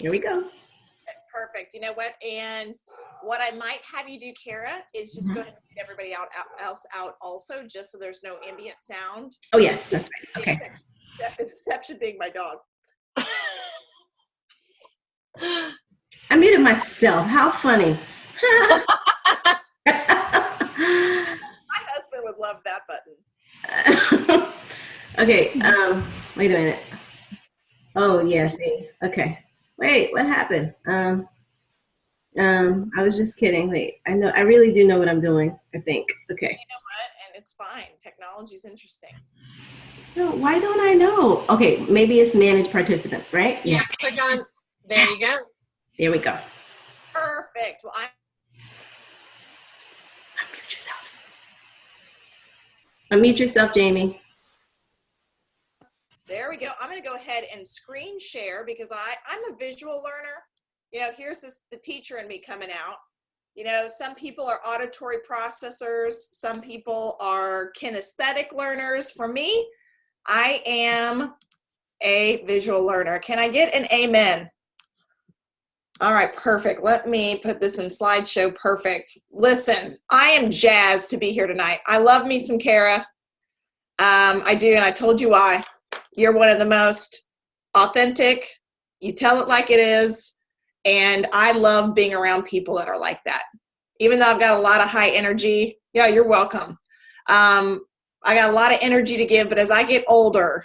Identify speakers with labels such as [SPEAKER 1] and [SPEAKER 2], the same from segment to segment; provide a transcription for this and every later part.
[SPEAKER 1] Here we go.
[SPEAKER 2] Perfect. You know what? And what I might have you do, Kara, is just go ahead and get everybody else out also, just so there's no ambient sound.
[SPEAKER 1] Oh, yes, that's right. Okay.
[SPEAKER 2] The exception being my dog.
[SPEAKER 1] I muted myself. How funny.
[SPEAKER 2] My husband would love that button.
[SPEAKER 1] Okay. Wait a minute. Oh, yeah, see. Okay. Wait, what happened? I was just kidding. Wait, I really do know what I'm doing, I think. Okay.
[SPEAKER 2] You know what? And it's fine. Technology is interesting.
[SPEAKER 1] No, why don't I know? Okay, maybe it's manage participants, right?
[SPEAKER 3] Yeah, click on, there you go.
[SPEAKER 1] There we go.
[SPEAKER 2] Perfect. Well,
[SPEAKER 1] Unmute yourself. Unmute yourself, Jamie.
[SPEAKER 2] There we go. I'm going to go ahead and screen share because I'm a visual learner. You know, here's the teacher in me coming out. You know, some people are auditory processors. Some people are kinesthetic learners. For me, I am a visual learner. Can I get an amen? All right, perfect. Let me put this in slideshow. Perfect. Listen, I am jazzed to be here tonight. I love me some Kara. I do, and I told you why. You're one of the most authentic. You tell it like it is. And I love being around people that are like that. Even though I've got a lot of high energy, yeah, you're welcome. I got a lot of energy to give, but as I get older,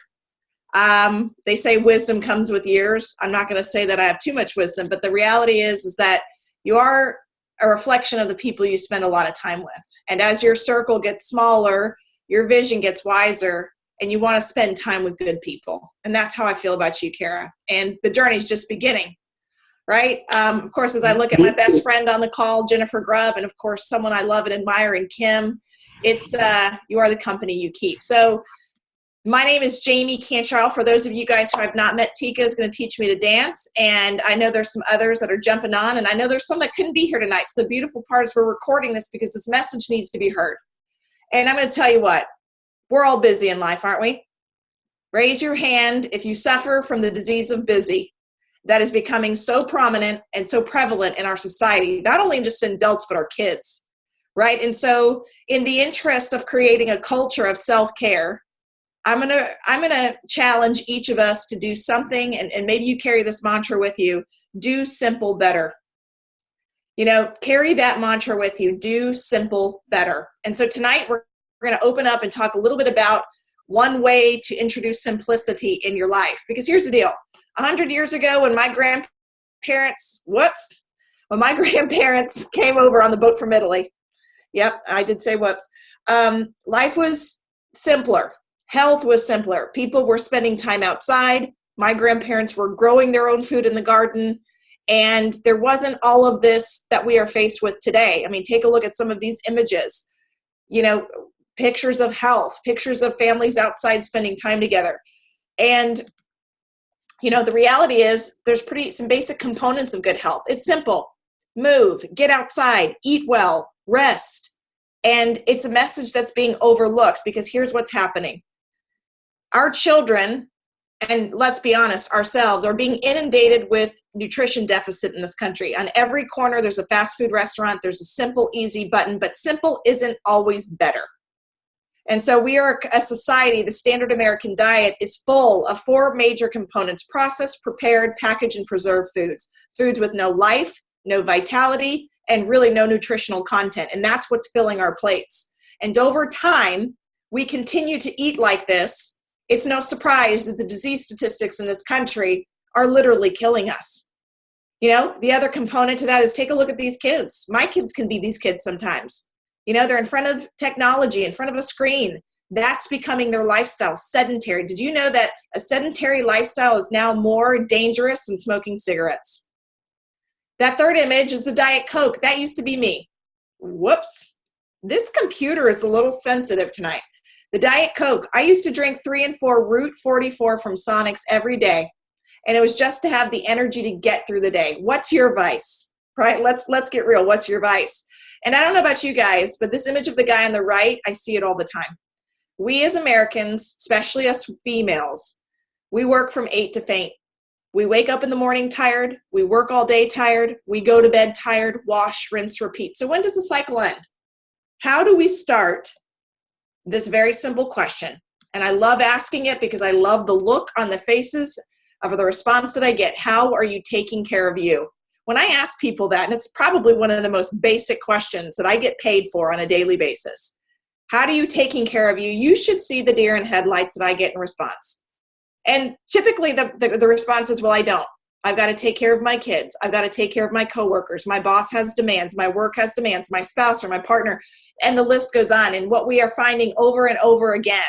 [SPEAKER 2] they say wisdom comes with years. I'm not going to say that I have too much wisdom, but the reality is that you are a reflection of the people you spend a lot of time with. And as your circle gets smaller, your vision gets wiser, and you want to spend time with good people. And that's how I feel about you, Kara. And the journey's just beginning. Right? Of course, as I look at my best friend on the call, Jennifer Grubb, and of course, someone I love and admire in Kim, it's you are the company you keep. So my name is Jamie Cantrell. For those of you guys who have not met, Tika is going to teach me to dance. And I know there's some others that are jumping on, and I know there's some that couldn't be here tonight. So the beautiful part is we're recording this because this message needs to be heard. And I'm going to tell you what, we're all busy in life, aren't we? Raise your hand if you suffer from the disease of busy. That is becoming so prominent and so prevalent in our society, not only just in adults, but our kids, right? And so in the interest of creating a culture of self-care, I'm gonna challenge each of us to do something, and maybe you carry this mantra with you, do simple better. You know, carry that mantra with you, do simple better. And so tonight we're gonna open up and talk a little bit about one way to introduce simplicity in your life. Because here's the deal. 100 years ago when my grandparents came over on the boat from Italy. Yep, I did say whoops. Life was simpler. Health was simpler. People were spending time outside. My grandparents were growing their own food in the garden. And there wasn't all of this that we are faced with today. I mean, take a look at some of these images. You know, pictures of health, pictures of families outside spending time together. And you know, the reality is there's some basic components of good health. It's simple. Move, get outside, eat well, rest. And it's a message that's being overlooked because here's what's happening. Our children, and let's be honest, ourselves, are being inundated with nutrition deficit in this country. On every corner, there's a fast food restaurant. There's a simple, easy button, but simple isn't always better. And so we are a society, the standard American diet is full of 4 major components: processed, prepared, packaged, and preserved foods. Foods with no life, no vitality, and really no nutritional content. And that's what's filling our plates. And over time, we continue to eat like this. It's no surprise that the disease statistics in this country are literally killing us. You know, the other component to that is take a look at these kids. My kids can be these kids sometimes. You know, they're in front of technology, in front of a screen. That's becoming their lifestyle, sedentary. Did you know that a sedentary lifestyle is now more dangerous than smoking cigarettes? That third image is a Diet Coke. That used to be me. Whoops. This computer is a little sensitive tonight. The Diet Coke. I used to drink 3 and 4 Route 44 from Sonics every day. And it was just to have the energy to get through the day. What's your vice? Right? Let's get real. What's your vice? And I don't know about you guys, but this image of the guy on the right, I see it all the time. We as Americans, especially us females, we work from 8 to faint. We wake up in the morning tired. We work all day tired. We go to bed tired, wash, rinse, repeat. So when does the cycle end? How do we start this very simple question? And I love asking it because I love the look on the faces of the response that I get. How are you taking care of you? When I ask people that, and it's probably one of the most basic questions that I get paid for on a daily basis. How do you taking care of you? You should see the deer in headlights that I get in response. And typically the response is, well, I don't. I've got to take care of my kids. I've got to take care of my coworkers. My boss has demands. My work has demands. My spouse or my partner. And the list goes on. And what we are finding over and over again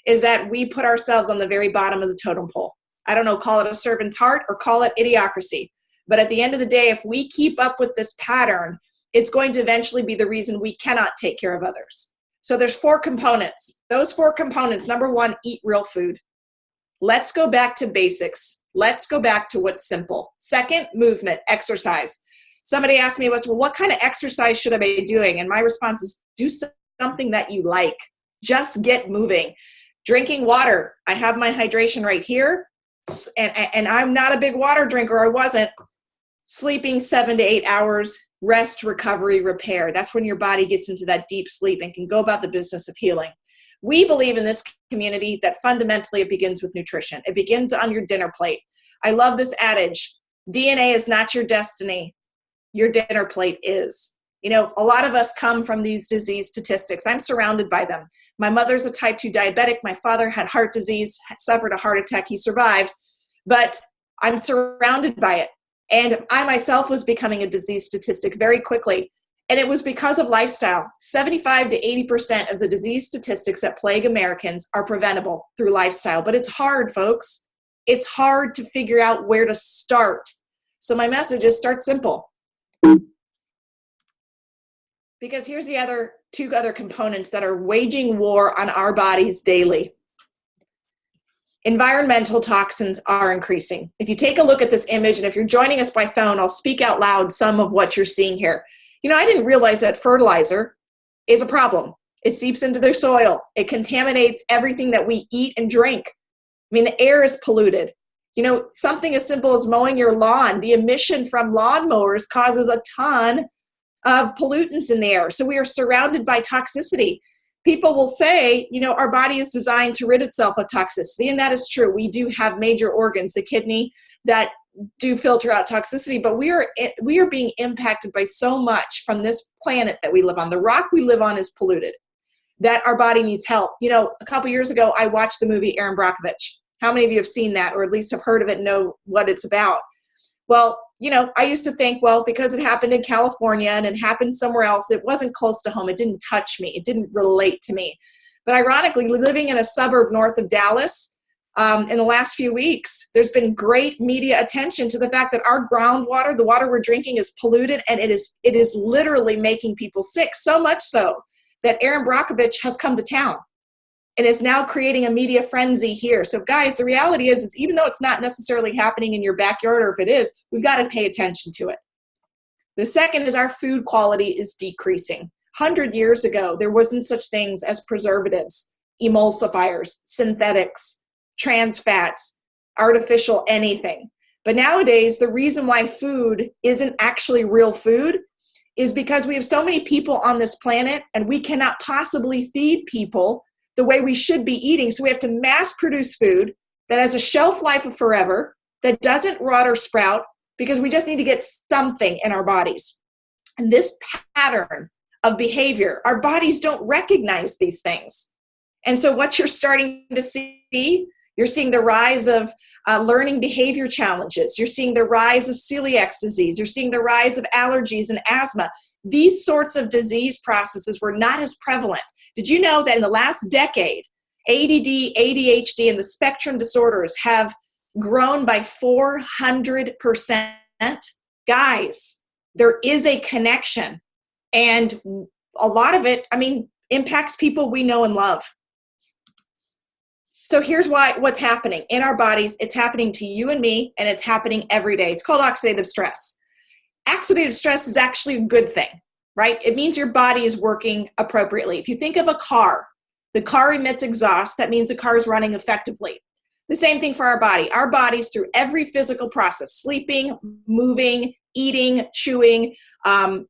[SPEAKER 2] is that we put ourselves on the very bottom of the totem pole. I don't know, call it a servant's heart or call it idiocracy. But at the end of the day, if we keep up with this pattern, it's going to eventually be the reason we cannot take care of others. So there's 4 components. Those 4 components, number 1, eat real food. Let's go back to basics. Let's go back to what's simple. Second, movement, exercise. Somebody asked me, well, what kind of exercise should I be doing? And my response is, do something that you like. Just get moving. Drinking water. I have my hydration right here. And I'm not a big water drinker. I wasn't. Sleeping 7 to 8 hours, rest, recovery, repair. That's when your body gets into that deep sleep and can go about the business of healing. We believe in this community that fundamentally it begins with nutrition. It begins on your dinner plate. I love this adage, DNA is not your destiny. Your dinner plate is. You know, a lot of us come from these disease statistics. I'm surrounded by them. My mother's a type 2 diabetic. My father had heart disease, suffered a heart attack. He survived, but I'm surrounded by it. And I myself was becoming a disease statistic very quickly. And it was because of lifestyle. 75 to 80% of the disease statistics that plague Americans are preventable through lifestyle. But it's hard, folks. It's hard to figure out where to start. So my message is start simple. Because here's the 2 other components that are waging war on our bodies daily. Environmental toxins are increasing. If you take a look at this image, and if you're joining us by phone, I'll speak out loud some of what you're seeing here. You know, I didn't realize that fertilizer is a problem. It seeps into their soil. It contaminates everything that we eat and drink. I mean, the air is polluted. You know, something as simple as mowing your lawn, the emission from lawnmowers causes a ton of pollutants in the air. So we are surrounded by toxicity. People will say, you know, our body is designed to rid itself of toxicity, and that is true. We do have major organs, the kidney, that do filter out toxicity, but we are being impacted by so much from this planet that we live on. The rock we live on is polluted, that our body needs help. You know, a couple years ago, I watched the movie Erin Brockovich. How many of you have seen that, or at least have heard of it and know what it's about? Well, you know, I used to think, well, because it happened in California and it happened somewhere else, it wasn't close to home. It didn't touch me. It didn't relate to me. But ironically, living in a suburb north of Dallas, in the last few weeks, there's been great media attention to the fact that our groundwater, the water we're drinking, is polluted, and it is literally making people sick, so much so that Erin Brockovich has come to town and is now creating a media frenzy here. So guys, the reality is even though it's not necessarily happening in your backyard, or if it is, we've got to pay attention to it. The second is our food quality is decreasing. 100 years ago, there wasn't such things as preservatives, emulsifiers, synthetics, trans fats, artificial anything. But nowadays, the reason why food isn't actually real food is because we have so many people on this planet, and we cannot possibly feed people the way we should be eating. So we have to mass produce food that has a shelf life of forever, that doesn't rot or sprout, because we just need to get something in our bodies. And this pattern of behavior, our bodies don't recognize these things. And so what you're starting to see, you're seeing the rise of learning behavior challenges. You're seeing the rise of celiac disease. You're seeing the rise of allergies and asthma. These sorts of disease processes were not as prevalent. Did you know that in the last decade, ADD, ADHD, and the spectrum disorders have grown by 400%? Guys, there is a connection. And a lot of it, I mean, impacts people we know and love. So here's what's happening in our bodies. It's happening to you and me, and it's happening every day. It's called oxidative stress. Oxidative stress is actually a good thing, right? It means your body is working appropriately. If you think of a car, the car emits exhaust. That means the car is running effectively. The same thing for our body. Our bodies, through every physical process, sleeping, moving, eating, chewing,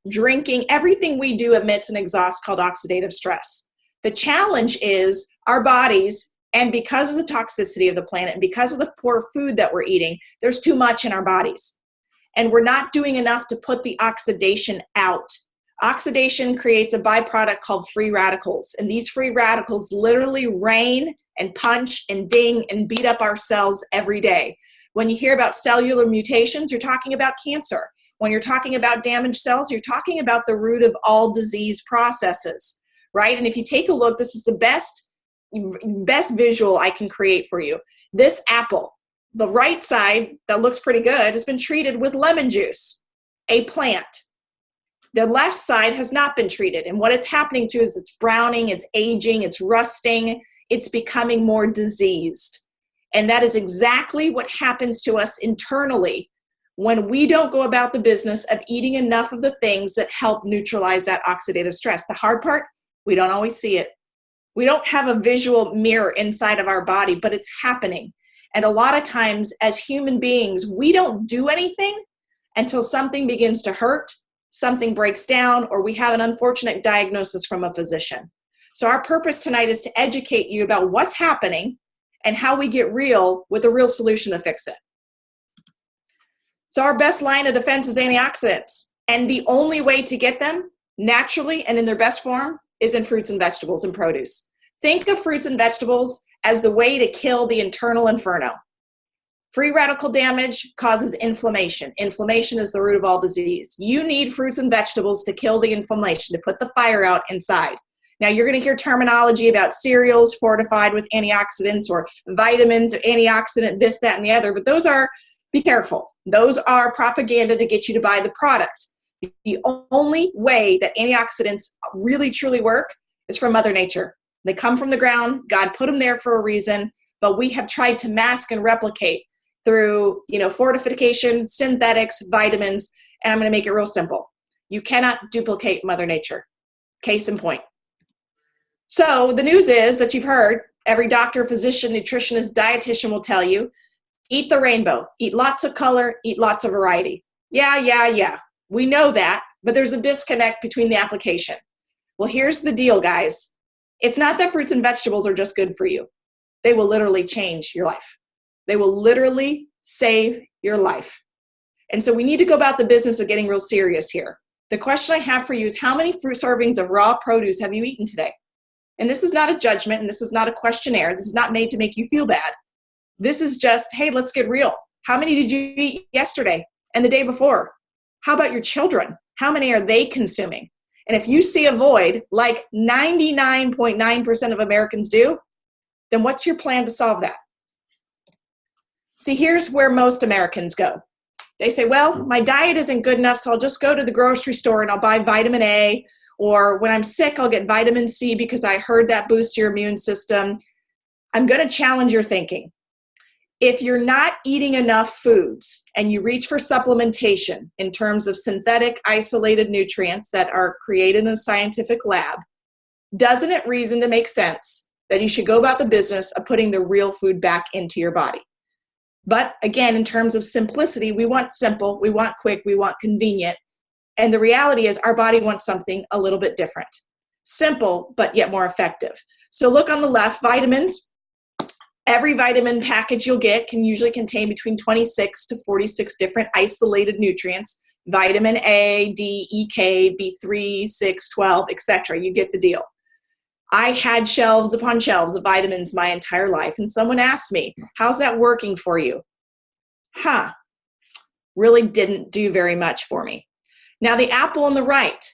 [SPEAKER 2] drinking, everything we do emits an exhaust called oxidative stress. The challenge is our bodies, and because of the toxicity of the planet and because of the poor food that we're eating, there's too much in our bodies. And we're not doing enough to put the oxidation out. Oxidation creates a byproduct called free radicals. And these free radicals literally rain and punch and ding and beat up our cells every day. When you hear about cellular mutations, you're talking about cancer. When you're talking about damaged cells, you're talking about the root of all disease processes, right? And if you take a look, this is the best visual I can create for you. This apple, the right side that looks pretty good, has been treated with lemon juice, a plant. The left side has not been treated. And what it's happening to is it's browning, it's aging, it's rusting, it's becoming more diseased. And that is exactly what happens to us internally when we don't go about the business of eating enough of the things that help neutralize that oxidative stress. The hard part, we don't always see it. We don't have a visual mirror inside of our body, but it's happening. And a lot of times as human beings, we don't do anything until something begins to hurt, something breaks down, or we have an unfortunate diagnosis from a physician. So our purpose tonight is to educate you about what's happening and how we get real with a real solution to fix it. So our best line of defense is antioxidants. And the only way to get them naturally and in their best form is in fruits and vegetables and produce. Think of fruits and vegetables as the way to kill the internal inferno. Free radical damage causes inflammation. Inflammation is the root of all disease. You need fruits and vegetables to kill the inflammation, to put the fire out inside. Now, you're going to hear terminology about cereals fortified with antioxidants or vitamins, antioxidant, this, that, and the other, but those are, be careful. Those are propaganda to get you to buy the product. The only way that antioxidants really, truly work is from Mother Nature. They come from the ground. God put them there for a reason, but we have tried to mask and replicate through, fortification, synthetics, vitamins, and I'm going to make it real simple. You cannot duplicate Mother Nature. Case in point. So the news is that you've heard, every doctor, physician, nutritionist, dietitian will tell you, eat the rainbow, eat lots of color, eat lots of variety. Yeah. We know that, but there's a disconnect between the application. Well, here's the deal, guys. It's not that fruits and vegetables are just good for you. They will literally change your life. They will literally save your life. And so we need to go about the business of getting real serious here. The question I have for you is, how many fruit servings of raw produce have you eaten today? And this is not a judgment, and this is not a questionnaire. This is not made to make you feel bad. This is just, hey, let's get real. How many did you eat yesterday and the day before? How about your children? How many are they consuming? And if you see a void, like 99.9% of Americans do, then what's your plan to solve that? See, here's where most Americans go. They say, well, my diet isn't good enough, so I'll just go to the grocery store and I'll buy vitamin A, or when I'm sick, I'll get vitamin C because I heard that boosts your immune system. I'm going to challenge your thinking. If you're not eating enough foods and you reach for supplementation in terms of synthetic isolated nutrients that are created in a scientific lab, doesn't it reason to make sense that you should go about the business of putting the real food back into your body? But again, in terms of simplicity, we want simple, we want quick, we want convenient. And the reality is our body wants something a little bit different. Simple, but yet more effective. So look on the left, vitamins. Every vitamin package you'll get can usually contain between 26 to 46 different isolated nutrients. Vitamin A, D, E, K, B3, 6, 12, etc. You get the deal. I had shelves upon shelves of vitamins my entire life, and someone asked me, how's that working for you? Really didn't do very much for me. Now the apple on the right,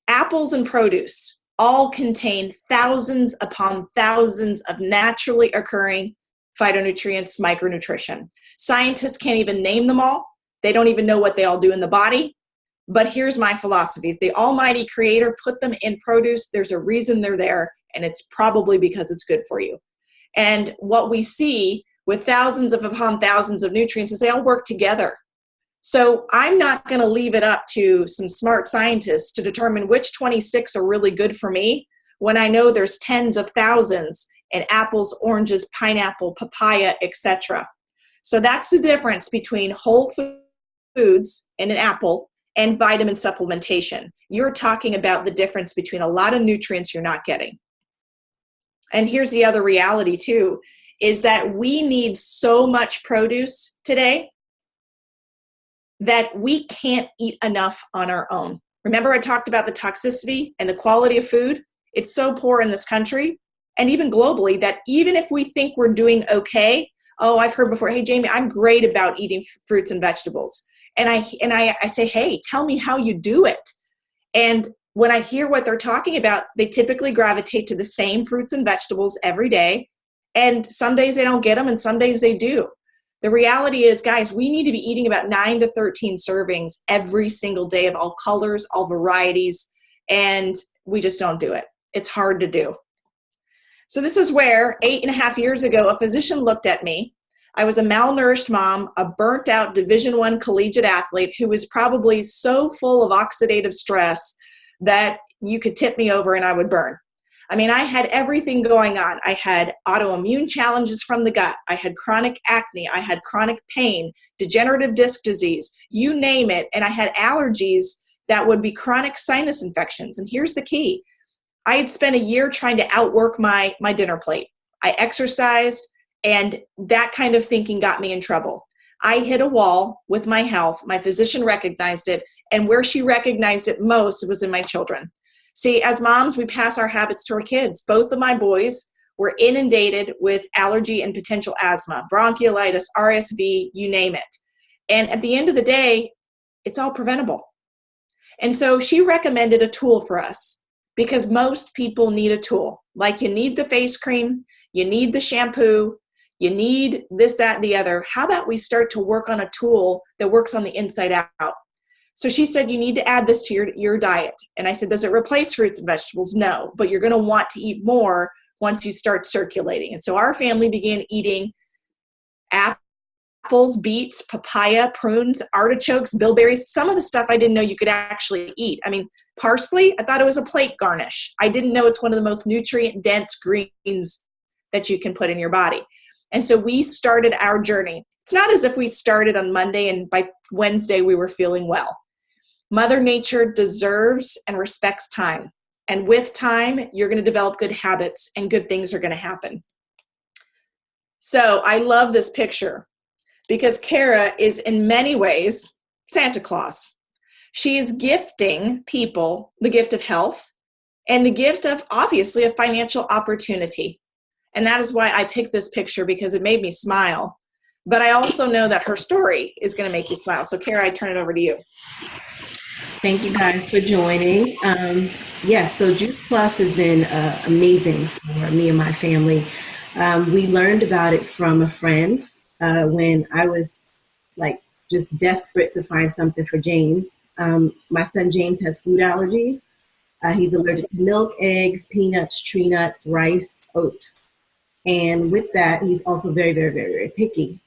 [SPEAKER 2] apples and produce all contain thousands upon thousands of naturally occurring phytonutrients, micronutrition. Scientists can't even name them all. They don't even know what they all do in the body. But here's my philosophy. If the Almighty Creator put them in produce, there's a reason they're there, and it's probably because it's good for you. And what we see with thousands upon thousands of nutrients is they all work together. So I'm not going to leave it up to some smart scientists to determine which 26 are really good for me when I know there's tens of thousands and apples, oranges, pineapple, papaya, etc. So that's the difference between whole foods and an apple and vitamin supplementation. You're talking about the difference between a lot of nutrients you're not getting. And here's the other reality too, is that we need so much produce today that we can't eat enough on our own. Remember I talked about the toxicity and the quality of food? It's so poor in this country and even globally that even if we think we're doing okay, oh, I've heard before, hey, Jamie, I'm great about eating fruits and vegetables. And I say, hey, tell me how you do it. And when I hear what they're talking about, they typically gravitate to the same fruits and vegetables every day. And some days they don't get them and some days they do. The reality is, guys, we need to be eating about 9 to 13 servings every single day of all colors, all varieties, and we just don't do it. It's hard to do. So this is where 8.5 years ago, a physician looked at me. I was a malnourished mom, a burnt out Division I collegiate athlete who was probably so full of oxidative stress that you could tip me over and I would burn. I mean, I had everything going on. I had autoimmune challenges from the gut. I had chronic acne. I had chronic pain, degenerative disc disease, you name it. And I had allergies that would be chronic sinus infections. And here's the key. I had spent a year trying to outwork my dinner plate. I exercised, and that kind of thinking got me in trouble. I hit a wall with my health. My physician recognized it, and where she recognized it most was in my children. See, as moms, we pass our habits to our kids. Both of my boys were inundated with allergy and potential asthma, bronchiolitis, RSV, you name it. And at the end of the day, it's all preventable. And so she recommended a tool for us because most people need a tool. Like you need the face cream, you need the shampoo, you need this, that, and the other. How about we start to work on a tool that works on the inside out? So she said, you need to add this to your diet. And I said, does it replace fruits and vegetables? No, but you're going to want to eat more once you start circulating. And so our family began eating apples, beets, papaya, prunes, artichokes, bilberries, some of the stuff I didn't know you could actually eat. I mean, parsley, I thought it was a plate garnish. I didn't know it's one of the most nutrient-dense greens that you can put in your body. And so we started our journey. It's not as if we started on Monday and by Wednesday we were feeling well. Mother Nature deserves and respects time. And with time, you're going to develop good habits and good things are going to happen. So I love this picture because Kara is in many ways Santa Claus. She is gifting people the gift of health and the gift of, obviously, a financial opportunity. And that is why I picked this picture because it made me smile. But I also know that her story is going to make you smile. So Kara, I turn it over to you.
[SPEAKER 1] Thank you guys for joining. Yes, so Juice Plus has been amazing for me and my family. We learned about it from a friend when I was like just desperate to find something for James. My son James has food allergies. He's allergic to milk, eggs, peanuts, tree nuts, rice, oat. And with that, he's also very, very, very, very picky.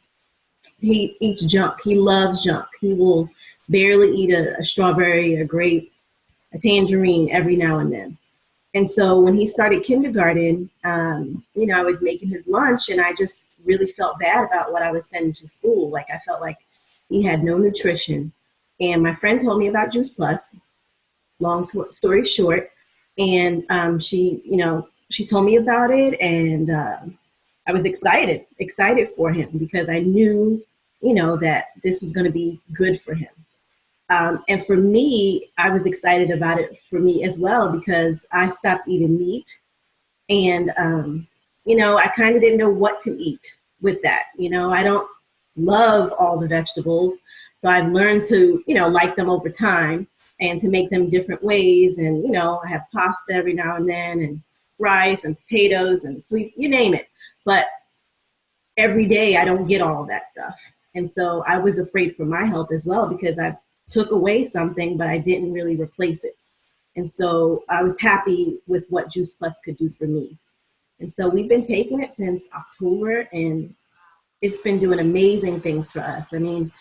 [SPEAKER 1] He eats junk. He loves junk. He will barely eat a strawberry, a grape, a tangerine every now and then. And so when he started kindergarten, I was making his lunch and I just really felt bad about what I was sending to school. Like I felt like he had no nutrition. And my friend told me about Juice Plus, long story short. And she told me about it and I was excited for him because I knew, that this was going to be good for him. And for me, I was excited about it for me as well because I stopped eating meat and, I kind of didn't know what to eat with that. I don't love all the vegetables. So I've learned to, like them over time and to make them different ways. And, I have pasta every now and then and rice and potatoes and sweet, you name it. But every day I don't get all of that stuff. And so I was afraid for my health as well because I took away something, but I didn't really replace it. And so I was happy with what Juice Plus could do for me. And so we've been taking it since October and it's been doing amazing things for us. I mean,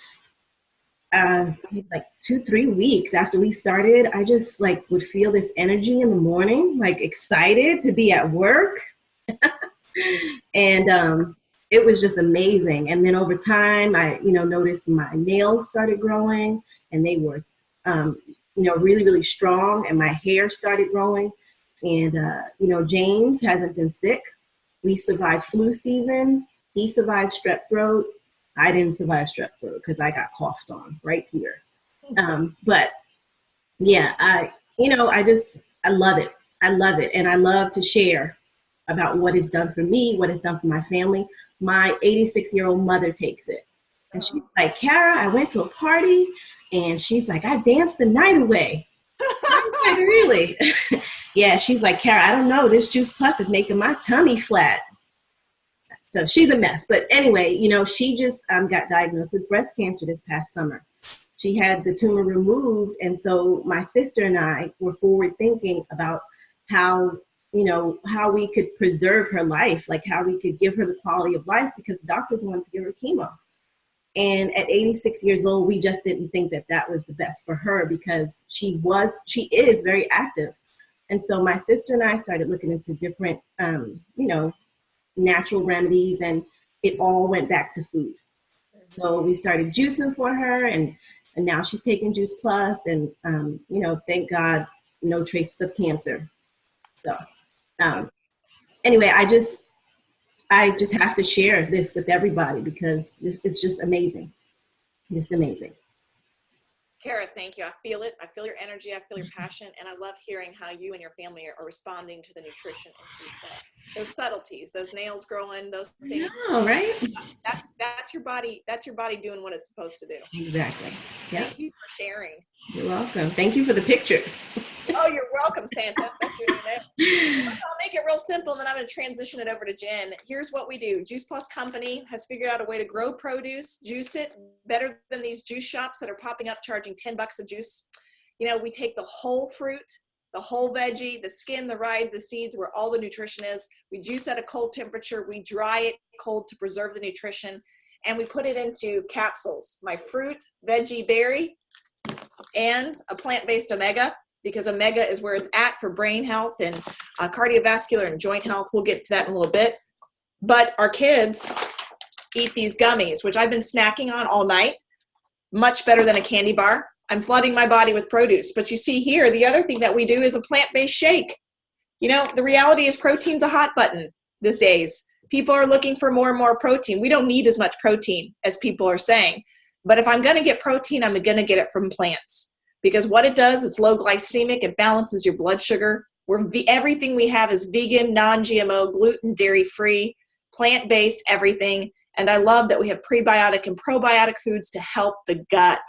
[SPEAKER 1] like 2-3 weeks after we started, I just would feel this energy in the morning, excited to be at work. And it was just amazing. And then over time, I, noticed my nails started growing, and they were, really, really strong, and my hair started growing. And, James hasn't been sick. We survived flu season. He survived strep throat. I didn't survive strep throat because I got coughed on right here. But yeah, I love it. I love it. And I love to share about what it's done for me, what it's done for my family. My 86-year-old mother takes it. And she's like, Kara, I went to a party, and she's like, I danced the night away. I'm like, really? Yeah, she's like, Kara, I don't know. This Juice Plus is making my tummy flat. So she's a mess. But anyway, she just got diagnosed with breast cancer this past summer. She had the tumor removed. And so my sister and I were forward thinking about how we could preserve her life, like how we could give her the quality of life, because doctors wanted to give her chemo. And at 86 years old, we just didn't think that that was the best for her, because she is very active. And so my sister and I started looking into different, natural remedies, and it all went back to food. So we started juicing for her, and now she's taking Juice Plus, and, thank God, no traces of cancer. So anyway, I just have to share this with everybody, because it's just amazing. Just amazing.
[SPEAKER 2] Kara, thank you. I feel it. I feel your energy. I feel your passion. And I love hearing how you and your family are responding to the nutrition in Juice Plus. Those subtleties, those nails growing, those things.
[SPEAKER 1] I know, right?
[SPEAKER 2] That's your body. That's your body doing what it's supposed to do.
[SPEAKER 1] Exactly. Yeah.
[SPEAKER 2] Thank you for sharing.
[SPEAKER 1] You're welcome. Thank you for the picture.
[SPEAKER 2] Oh, you're welcome, Santa. That's your name. I'll make it real simple, and then I'm going to transition it over to Jen. Here's what we do. Juice Plus Company has figured out a way to grow produce, juice it better than these juice shops that are popping up charging $10 a juice. We take the whole fruit, the whole veggie, the skin, the rind, the seeds, where all the nutrition is. We juice at a cold temperature. We dry it cold to preserve the nutrition, and we put it into capsules. My fruit, veggie, berry, and a plant-based omega, because omega is where it's at for brain health and cardiovascular and joint health. We'll get to that in a little bit. But our kids eat these gummies, which I've been snacking on all night. Much better than a candy bar. I'm flooding my body with produce. But you see here, the other thing that we do is a plant-based shake. The reality is protein's a hot button these days. People are looking for more and more protein. We don't need as much protein as people are saying. But if I'm going to get protein, I'm going to get it from plants. Because what it does, it's low glycemic, it balances your blood sugar. Everything we have is vegan, non-GMO, gluten, dairy-free, plant-based, everything. And I love that we have prebiotic and probiotic foods to help the gut.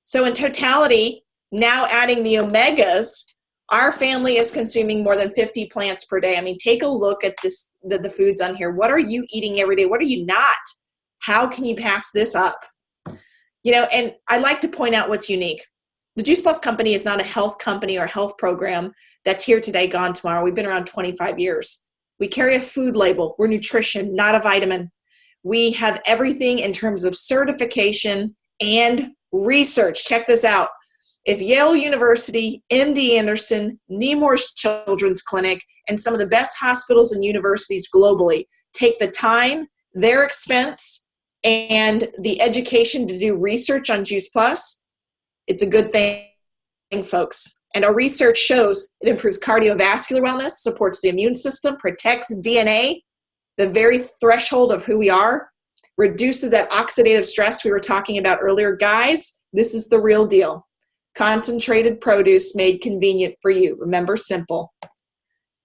[SPEAKER 2] So in totality, now adding the omegas, our family is consuming more than 50 plants per day. I mean, take a look at the foods on here. What are you eating every day? What are you not? How can you pass this up? And I like to point out what's unique. The Juice Plus Company is not a health company or health program that's here today, gone tomorrow. We've been around 25 years. We carry a food label. We're nutrition, not a vitamin. We have everything in terms of certification and research. Check this out. If Yale University, MD Anderson, Nemours Children's Clinic, and some of the best hospitals and universities globally take the time, their expense, and the education to do research on Juice Plus, it's a good thing, folks. And our research shows it improves cardiovascular wellness, supports the immune system, protects DNA, the very threshold of who we are, reduces that oxidative stress we were talking about earlier. Guys, this is the real deal. Concentrated produce made convenient for you. Remember, simple.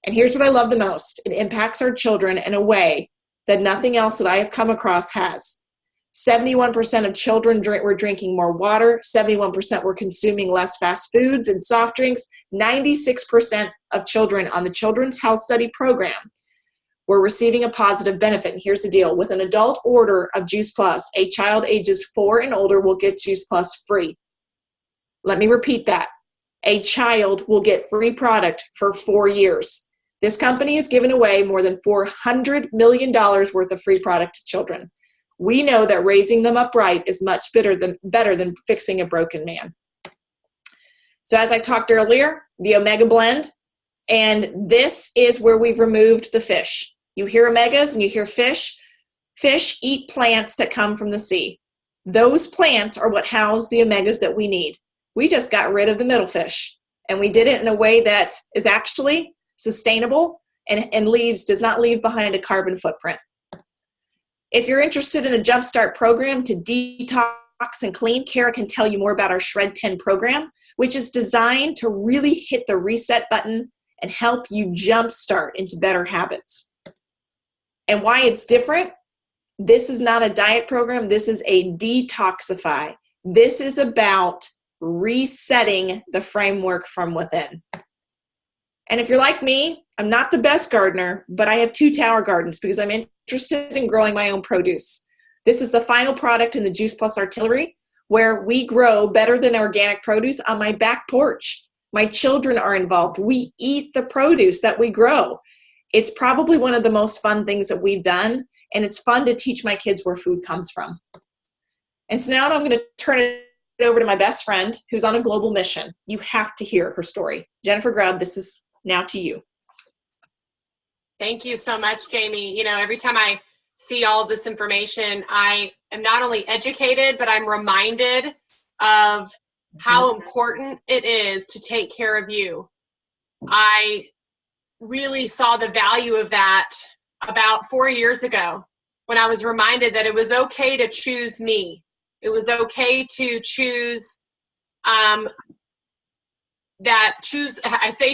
[SPEAKER 2] And here's what I love the most. It impacts our children in a way that nothing else that I have come across has. 71% of children were drinking more water. 71% were consuming less fast foods and soft drinks. 96% of children on the Children's Health Study Program were receiving a positive benefit. And here's the deal. With an adult order of Juice Plus, a child ages 4 and older will get Juice Plus free. Let me repeat that. A child will get free product for 4 years. This company has given away more than $400 million worth of free product to children. We know that raising them upright is much better than fixing a broken man. So as I talked earlier, the Omega Blend, and this is where we've removed the fish. You hear omegas and you hear fish. Fish eat plants that come from the sea. Those plants are what house the omegas that we need. We just got rid of the middle fish, and we did it in a way that is actually sustainable and does not leave behind a carbon footprint. If you're interested in a Jumpstart program to detox and clean, Kara can tell you more about our Shred 10 program, which is designed to really hit the reset button and help you jumpstart into better habits. And why it's different, this is not a diet program. This is a detoxify. This is about resetting the framework from within. And if you're like me, I'm not the best gardener, but I have 2 tower gardens because I'm interested in growing my own produce. This is the final product in the Juice Plus Artillery, where we grow better than organic produce on my back porch. My children are involved. We eat the produce that we grow. It's probably one of the most fun things that we've done, and it's fun to teach my kids where food comes from. And so now I'm going to turn it over to my best friend who's on a global mission. You have to hear her story. Jennifer Grubb, this is now to you.
[SPEAKER 3] Thank you so much, Jamie. You know, every time I see all this information, I am not only educated, but I'm reminded of how important it is to take care of you. I really saw the value of that about 4 years ago when I was reminded that it was okay to choose me. It was okay to choose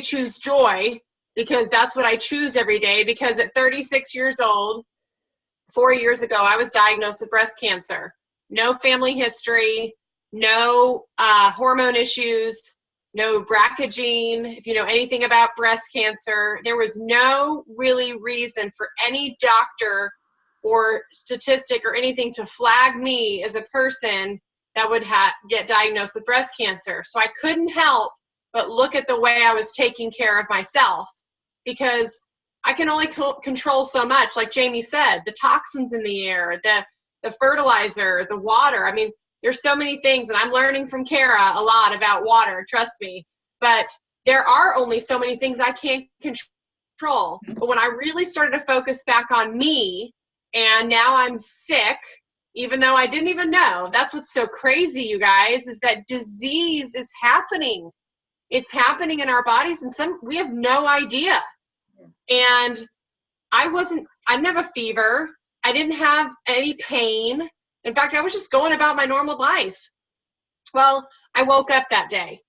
[SPEAKER 3] choose joy, because that's what I choose every day. Because at 36 years old, 4 years ago, I was diagnosed with breast cancer. No family history, no hormone issues, no BRCA gene. If you know anything about breast cancer, there was no really reason for any doctor or statistic or anything to flag me as a person that would get diagnosed with breast cancer. So I couldn't help but look at the way I was taking care of myself, because I can only control so much. Like Jamie said, the toxins in the air, the fertilizer, the water. I mean, there's so many things, and I'm learning from Kara a lot about water, trust me. But there are only so many things I can't control. But when I really started to focus back on me, and now I'm sick, even though I didn't even know. That's what's so crazy, you guys, is that disease is happening. It's happening in our bodies, and we have no idea. And I didn't have a fever. I didn't have any pain. In fact, I was just going about my normal life. Well, I woke up that day.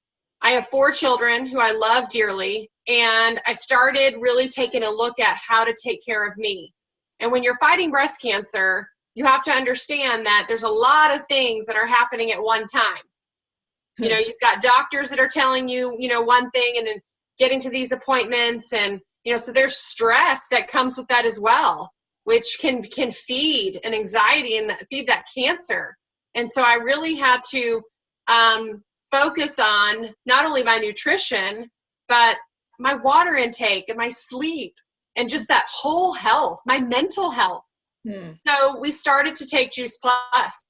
[SPEAKER 3] I have 4 children who I love dearly, and I started really taking a look at how to take care of me. And when you're fighting breast cancer, you have to understand that there's a lot of things that are happening at one time. You know, you've got doctors that are telling you, one thing, and then getting to these appointments, and, so there's stress that comes with that as well, which can feed an anxiety and feed that cancer. And so I really had to focus on not only my nutrition, but my water intake and my sleep and just that whole health, my mental health. So we started to take Juice Plus.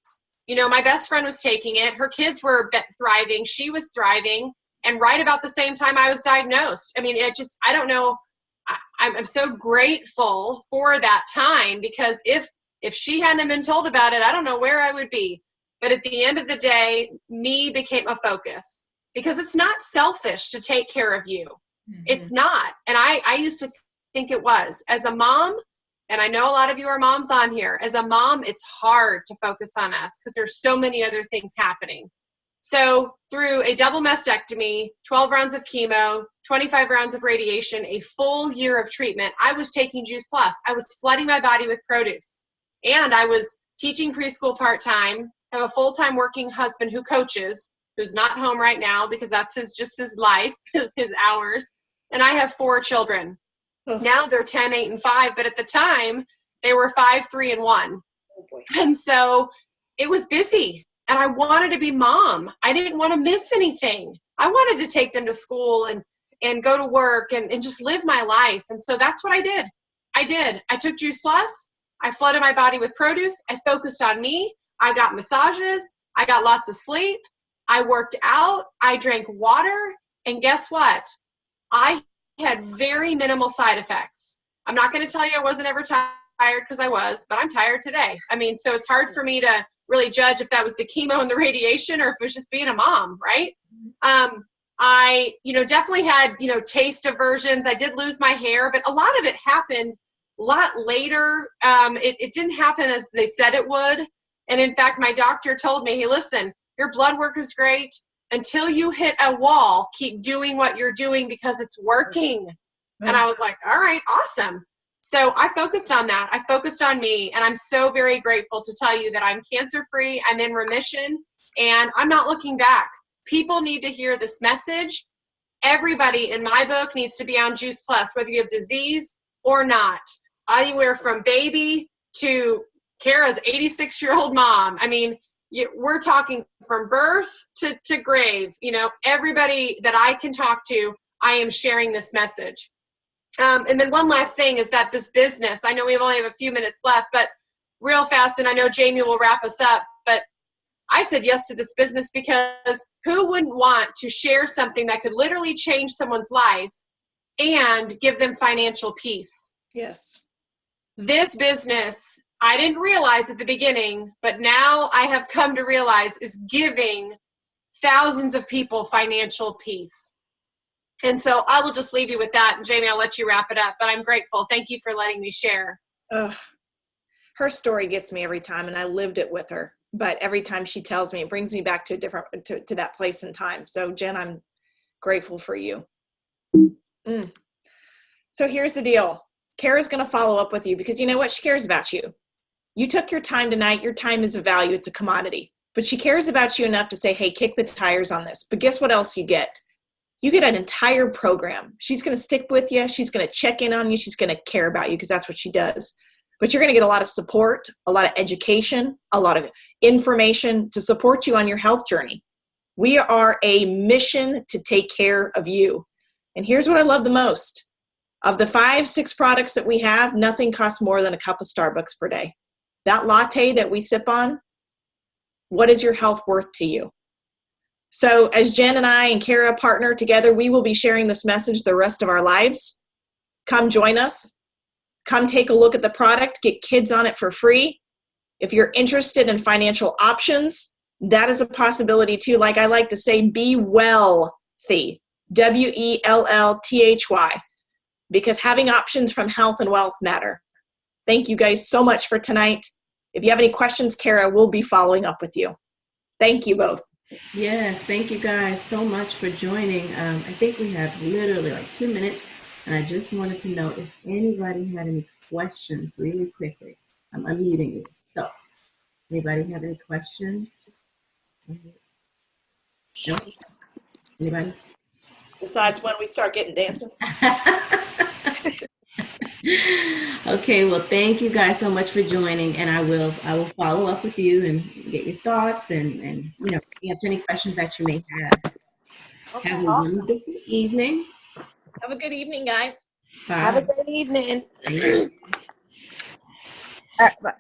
[SPEAKER 3] My best friend was taking it. Her kids were thriving. She was thriving. And right about the same time I was diagnosed. I mean, I don't know. I'm so grateful for that time, because if she hadn't been told about it, I don't know where I would be. But at the end of the day, me became a focus, because it's not selfish to take care of you. Mm-hmm. It's not. And I used to think it was. As a mom, and I know a lot of you are moms on here, as a mom, it's hard to focus on us because there's so many other things happening. So through a double mastectomy, 12 rounds of chemo, 25 rounds of radiation, a full year of treatment, I was taking Juice Plus. I was flooding my body with produce. And I was teaching preschool part-time, have a full-time working husband who coaches, who's not home right now because that's just his life, his hours. And I have 4 children. Oh. Now they're 10, 8, and 5, but at the time they were 5, 3, and 1. Oh boy. And so it was busy. And I wanted to be mom. I didn't want to miss anything. I wanted to take them to school and go to work and just live my life. And so that's what I did. I took Juice Plus. I flooded my body with produce. I focused on me. I got massages. I got lots of sleep. I worked out. I drank water. And guess what? I had very minimal side effects. I'm not going to tell you I wasn't ever tired, because I was, but I'm tired today. I mean, so it's hard for me to really judge if that was the chemo and the radiation or if it was just being a mom, right? I, definitely had, taste aversions. I did lose my hair, but a lot of it happened a lot later. It didn't happen as they said it would. And in fact, my doctor told me, hey, listen, your blood work is great. Until you hit a wall, keep doing what you're doing because it's working. And I was like, all right, awesome. So I focused on that. I focused on me. And I'm so very grateful to tell you that I'm cancer-free. I'm in remission. And I'm not looking back. People need to hear this message. Everybody in my book needs to be on Juice Plus, whether you have disease or not. Anywhere from baby to Kara's 86-year-old mom. I mean, we're talking from birth to grave. Everybody that I can talk to, I am sharing this message. And then one last thing is that this business, I know we only have a few minutes left, but real fast, and I know Jamie will wrap us up, but I said yes to this business because who wouldn't want to share something that could literally change someone's life and give them financial peace?
[SPEAKER 2] Yes.
[SPEAKER 3] This business, I didn't realize at the beginning, but now I have come to realize is giving thousands of people financial peace. And so I will just leave you with that. And Jamie, I'll let you wrap it up, but I'm grateful. Thank you for letting me share.
[SPEAKER 2] Her story gets me every time, and I lived it with her. But every time she tells me, it brings me back to a different, to that place and time. So Jen, I'm grateful for you. So here's the deal. Kara's going to follow up with you because you know what? She cares about you. You took your time tonight. Your time is a value. It's a commodity. But she cares about you enough to say, hey, kick the tires on this. But guess what else you get? You get an entire program. She's going to stick with you. She's going to check in on you. She's going to care about you because that's what she does. But you're going to get a lot of support, a lot of education, a lot of information to support you on your health journey. We are a mission to take care of you. And here's what I love the most. Of the 5-6 products that we have, nothing costs more than a cup of Starbucks per day. That latte that we sip on, what is your health worth to you? So as Jen and I and Kara partner together, we will be sharing this message the rest of our lives. Come join us. Come take a look at the product, get kids on it for free. If you're interested in financial options, that is a possibility too. Like I like to say, be wealthy, WELLTHY, because having options from health and wealth matter. Thank you guys so much for tonight. If you have any questions, Kara will be following up with you. Thank you both.
[SPEAKER 1] Yes, thank you guys so much for joining. I think we have literally like 2 minutes. And I just wanted to know if anybody had any questions really quickly. I'm unmuting you. So, anybody have any questions? No? Anybody?
[SPEAKER 2] Besides when we start getting dancing.
[SPEAKER 1] Okay, well, thank you guys so much for joining, and I will follow up with you and get your thoughts and answer any questions that you may have.
[SPEAKER 2] Okay,
[SPEAKER 1] Have a wonderful evening.
[SPEAKER 2] Have a good evening, guys.
[SPEAKER 1] Bye.
[SPEAKER 4] Have a good evening.
[SPEAKER 1] Thank you.
[SPEAKER 4] All right, bye.